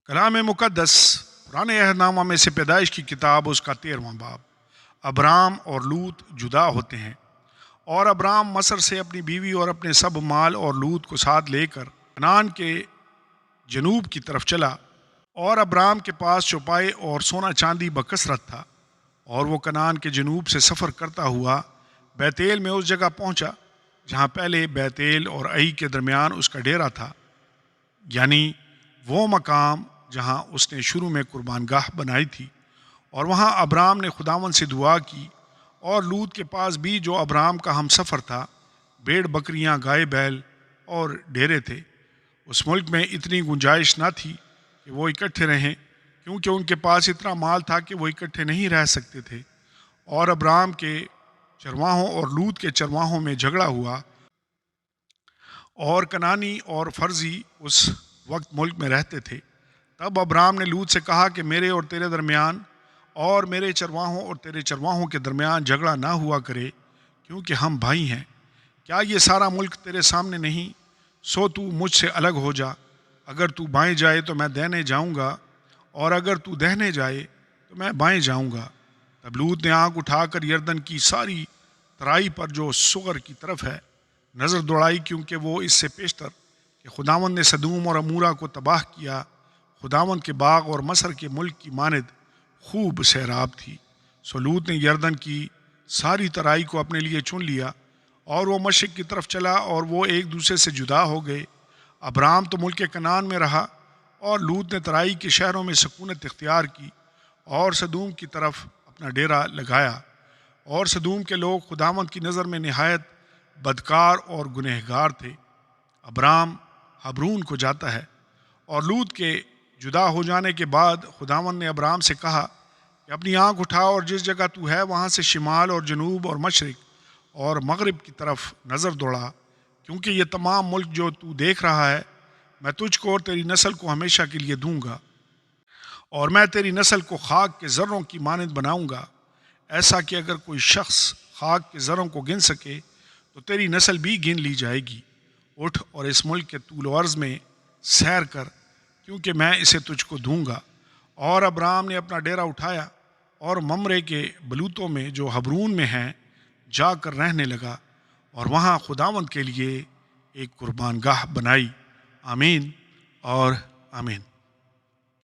کلام مقدس پرانے عہد نامہ میں سے پیدائش کی کتاب اس کا 13واں باب۔ ابرام اور لوط جدا ہوتے ہیں، اور ابرام مصر سے اپنی بیوی اور اپنے سب مال اور لوط کو ساتھ لے کر کنعان کے جنوب کی طرف چلا، اور ابرام کے پاس چوپائے اور سونا چاندی بکثرت تھا، اور وہ کنعان کے جنوب سے سفر کرتا ہوا بیتیل میں اس جگہ پہنچا جہاں پہلے بیتیل اور ائی کے درمیان اس کا ڈیرا تھا، یعنی وہ مقام جہاں اس نے شروع میں قربان گاہ بنائی تھی۔ اور وہاں ابرام نے خداوند سے دعا کی، اور لوط کے پاس بھی جو ابرام کا ہم سفر تھا بھیڑ بکریاں، گائے بیل اور ڈیرے تھے۔ اس ملک میں اتنی گنجائش نہ تھی کہ وہ اکٹھے رہیں، کیونکہ ان کے پاس اتنا مال تھا کہ وہ اکٹھے نہیں رہ سکتے تھے۔ اور ابرام کے چرواہوں اور لوط کے چرواہوں میں جھگڑا ہوا، اور کنانی اور فرزی اس وقت ملک میں رہتے تھے۔ تب ابرام نے لوط سے کہا کہ میرے اور تیرے درمیان اور میرے چرواہوں اور تیرے چرواہوں کے درمیان جھگڑا نہ ہوا کرے، کیونکہ ہم بھائی ہیں۔ کیا یہ سارا ملک تیرے سامنے نہیں؟ سو تو مجھ سے الگ ہو جا، اگر تو بائیں جائے تو میں دہنے جاؤں گا، اور اگر تو دہنے جائے تو میں بائیں جاؤں گا۔ تب لوط نے آنکھ اٹھا کر یردن کی ساری ترائی پر جو سغر کی طرف ہے نظر دوڑائی، کیونکہ وہ اس سے پیشتر کہ خداوند نے سدوم اور عمورہ کو تباہ کیا، خداوند کے باغ اور مصر کے ملک کی مانند خوب سیراب تھی۔ سو لوط نے یردن کی ساری ترائی کو اپنے لیے چن لیا، اور وہ مشرق کی طرف چلا، اور وہ ایک دوسرے سے جدا ہو گئے۔ ابرام تو ملک کنعان میں رہا، اور لوط نے ترائی کے شہروں میں سکونت اختیار کی، اور سدوم کی طرف اپنا ڈیرا لگایا۔ اور سدوم کے لوگ خداوند کی نظر میں نہایت بدکار اور گنہگار تھے۔ ابرام حبرون کو جاتا ہے۔ اور لوط کے جدا ہو جانے کے بعد خداوند نے ابرام سے کہا کہ اپنی آنکھ اٹھا، اور جس جگہ تو ہے وہاں سے شمال اور جنوب اور مشرق اور مغرب کی طرف نظر دوڑا، کیونکہ یہ تمام ملک جو تو دیکھ رہا ہے میں تجھ کو اور تیری نسل کو ہمیشہ کے لیے دوں گا، اور میں تیری نسل کو خاک کے ذروں کی مانند بناؤں گا، ایسا کہ اگر کوئی شخص خاک کے ذروں کو گن سکے تو تیری نسل بھی گن لی جائے گی۔ اٹھ اور اس ملک کے طول و عرض میں سیر کر، کیونکہ میں اسے تجھ کو دوں گا۔ اور ابرام نے اپنا ڈیرا اٹھایا، اور ممرے کے بلوتوں میں جو حبرون میں ہیں جا کر رہنے لگا، اور وہاں خداوند کے لیے ایک قربان گاہ بنائی۔ آمین اور آمین۔